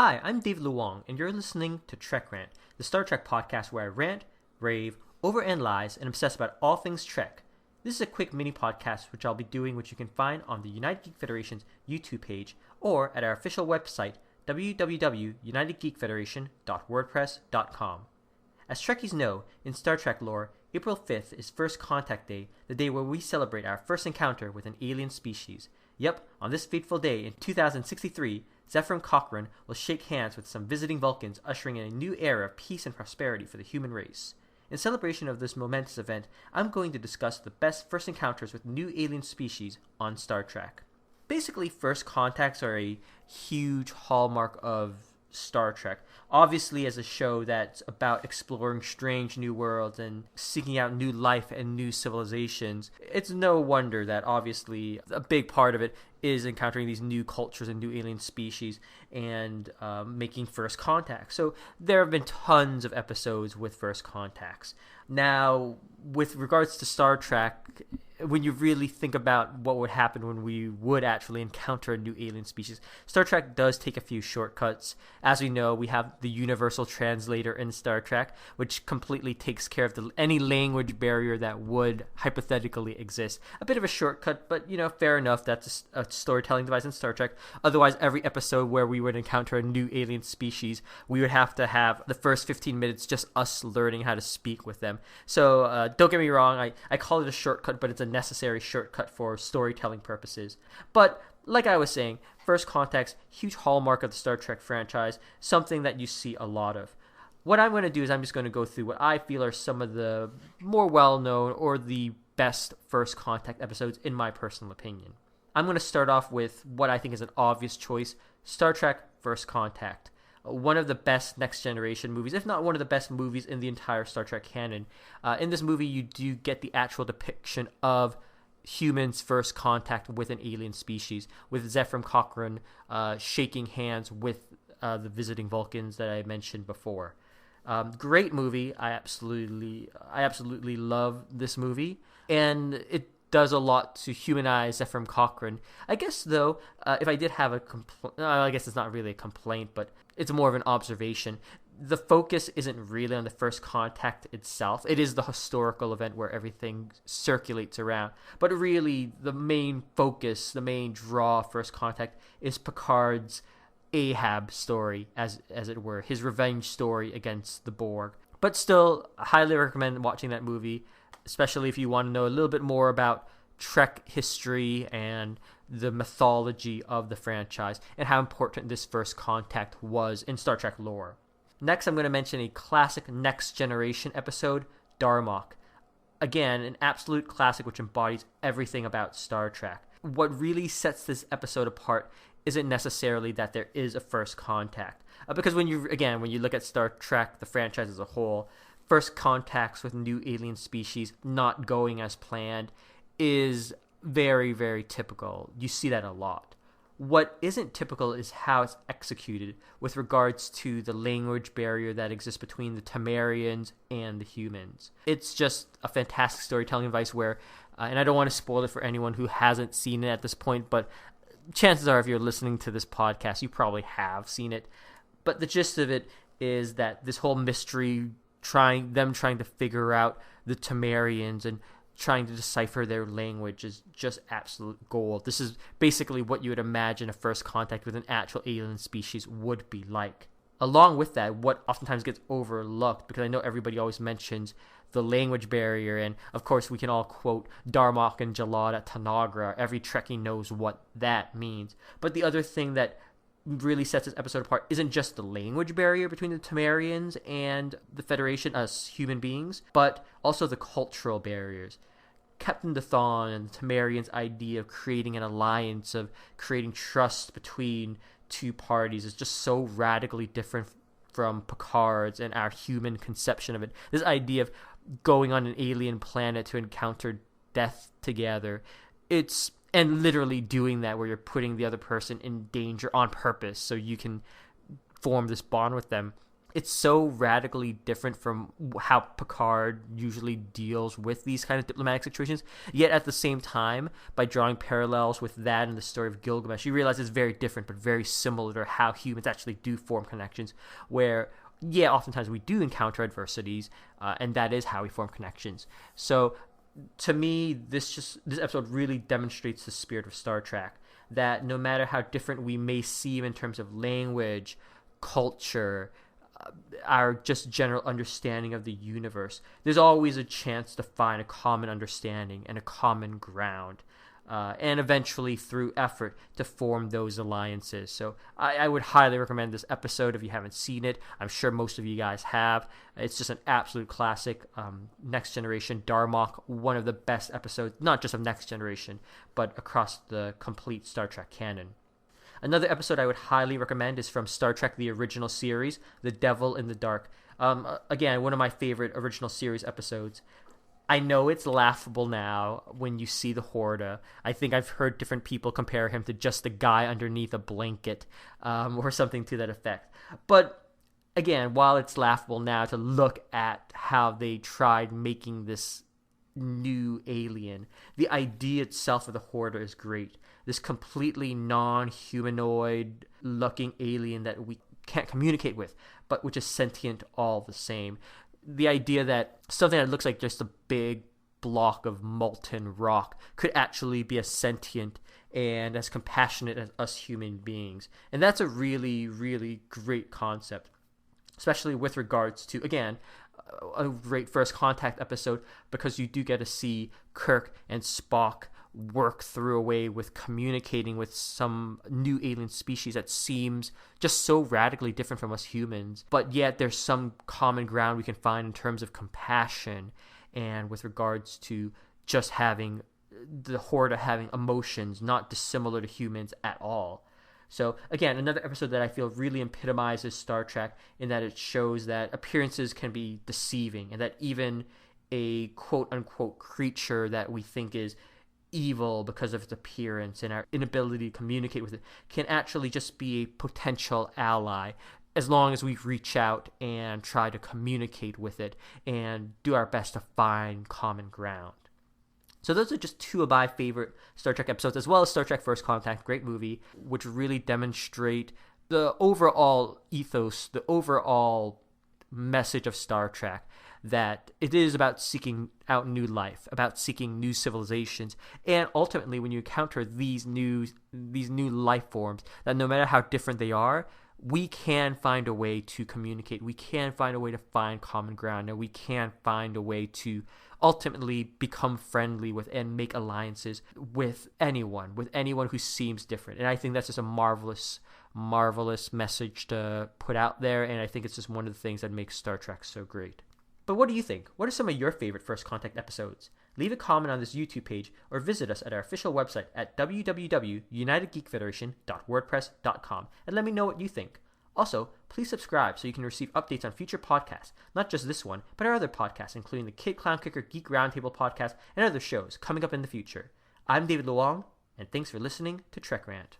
Hi, I'm Dave Luong, and you're listening to Trek Rant, the Star Trek podcast where I rant, rave, overanalyze, and obsess about all things Trek. This is a quick mini podcast which I'll be doing, which you can find on the United Geek Federation's YouTube page or at our official website, www.unitedgeekfederation.wordpress.com. As Trekkies know, in Star Trek lore, April 5th is First Contact Day, the day where we celebrate our first encounter with an alien species. Yep, on this fateful day in 2063, Zefram Cochrane will shake hands with some visiting Vulcans, ushering in a new era of peace and prosperity for the human race. In celebration of this momentous event, I'm going to discuss the best first encounters with new alien species on Star Trek. Basically, first contacts are a huge hallmark of Star Trek. Obviously, as a show that's about exploring strange new worlds and seeking out new life and new civilizations, it's no wonder that obviously a big part of it is encountering these new cultures and new alien species and making first contacts. So there have been tons of episodes with first contacts. Now, with regards to Star Trek, when you really think about what would happen when we would actually encounter a new alien species, Star Trek does take a few shortcuts. As we know, we have the universal translator in Star Trek, which completely takes care of any language barrier that would hypothetically exist. A bit of a shortcut, but fair enough. That's a storytelling device in Star Trek. Otherwise, every episode where we would encounter a new alien species, we would have to have the first 15 minutes just us learning how to speak with them. So don't get me wrong, I call it a shortcut, but it's a necessary shortcut for storytelling purposes. But like I was saying, First Contact's huge hallmark of the Star Trek franchise, something that you see a lot of. What I'm going to do is I'm just going to go through what I feel are some of the more well-known or the best First Contact episodes in my personal opinion. I'm going to start off with what I think is an obvious choice, Star Trek First Contact. One of the best Next Generation movies, if not one of the best movies in the entire Star Trek canon. In this movie, you do get the actual depiction of humans' first contact with an alien species, with Zefram Cochrane shaking hands with the visiting Vulcans that I mentioned before. Great movie. I absolutely love this movie, and it does a lot to humanize Zefram Cochrane. I guess, though, if I did have a complaint, I guess it's not really a complaint, but it's more of an observation. The focus isn't really on the first contact itself. It is the historical event where everything circulates around. But really, the main focus, the main draw of First Contact is Picard's Ahab story, as it were, his revenge story against the Borg. But still, I highly recommend watching that movie, especially if you want to know a little bit more about Trek history and the mythology of the franchise and how important this first contact was in Star Trek lore. Next, I'm going to mention a classic Next Generation episode, Darmok. Again, an absolute classic which embodies everything about Star Trek. What really sets this episode apart isn't necessarily that there is a first contact. Because when you look at Star Trek, the franchise as a whole, first contacts with new alien species not going as planned is very, very typical. You see that a lot. What isn't typical is how it's executed with regards to the language barrier that exists between the Tamarians and the humans. It's just a fantastic storytelling device where, and I don't want to spoil it for anyone who hasn't seen it at this point, but chances are if you're listening to this podcast, you probably have seen it. But the gist of it is that this whole mystery, trying to figure out the Tamarians and trying to decipher their language is just absolute gold. This is basically what you would imagine a first contact with an actual alien species would be like. Along with that, what oftentimes gets overlooked, because I know everybody always mentions the language barrier, and of course we can all quote Darmok and Jalad at Tanagra. Every Trekkie knows what that means. But the other thing that really sets this episode apart isn't just the language barrier between the Tamarians and the Federation, us human beings, but also the cultural barriers. Captain Dathon and the Tamarians' idea of creating an alliance, of creating trust between two parties, is just so radically different from Picard's and our human conception of it. This idea of going on an alien planet to encounter death together, and literally doing that where you're putting the other person in danger on purpose so you can form this bond with them. it's so radically different from how Picard usually deals with these kind of diplomatic situations. Yet at the same time, by drawing parallels with that and the story of Gilgamesh, you realize it's very different but very similar to how humans actually do form connections, where yeah, oftentimes we do encounter adversities, and that is how we form connections. So to me, this episode really demonstrates the spirit of Star Trek, that no matter how different we may seem in terms of language, culture, our just general understanding of the universe, there's always a chance to find a common understanding and a common ground, and eventually through effort to form those alliances. So I would highly recommend this episode if you haven't seen it. I'm sure most of you guys have. It's just an absolute classic. Next Generation, Darmok, one of the best episodes, not just of Next Generation, but across the complete Star Trek canon. Another episode I would highly recommend is from Star Trek the original series, The Devil in the Dark. Again, one of my favorite original series episodes. I know it's laughable now when you see the Horta. I think I've heard different people compare him to just a guy underneath a blanket, or something to that effect. But again, while it's laughable now to look at how they tried making this new alien, the idea itself of the Horta is great. This completely non-humanoid looking alien that we can't communicate with, but which is sentient all the same. The idea that something that looks like just a big block of molten rock could actually be as sentient and as compassionate as us human beings. And that's a really, really great concept, especially with regards to, again, a great First Contact episode, because you do get to see Kirk and Spock work through a way with communicating with some new alien species that seems just so radically different from us humans, but yet there's some common ground we can find in terms of compassion and with regards to just having the Horta having emotions not dissimilar to humans at all. So again, another episode that I feel really epitomizes Star Trek in that it shows that appearances can be deceiving, and that even a quote-unquote creature that we think is evil because of its appearance and our inability to communicate with it can actually just be a potential ally, as long as we reach out and try to communicate with it and do our best to find common ground. So those are just two of my favorite Star Trek episodes, as well as Star Trek First Contact, great movie, which really demonstrate the overall ethos, the overall message of Star Trek, that it is about seeking out new life, about seeking new civilizations, and ultimately when you encounter these new life forms, that no matter how different they are, we can find a way to communicate, we can find a way to find common ground, and we can find a way to ultimately become friendly with and make alliances with anyone who seems different. And I think that's just a marvelous message to put out there, and I think it's just one of the things that makes Star Trek so great. But what do you think? What are some of your favorite First Contact episodes? Leave a comment on this YouTube page or visit us at our official website at www.unitedgeekfederation.wordpress.com and let me know what you think. Also, please subscribe so you can receive updates on future podcasts, not just this one, but our other podcasts, including the Kid Clown Kicker Geek Roundtable podcast and other shows coming up in the future. I'm David Luong, and thanks for listening to Trek Rant.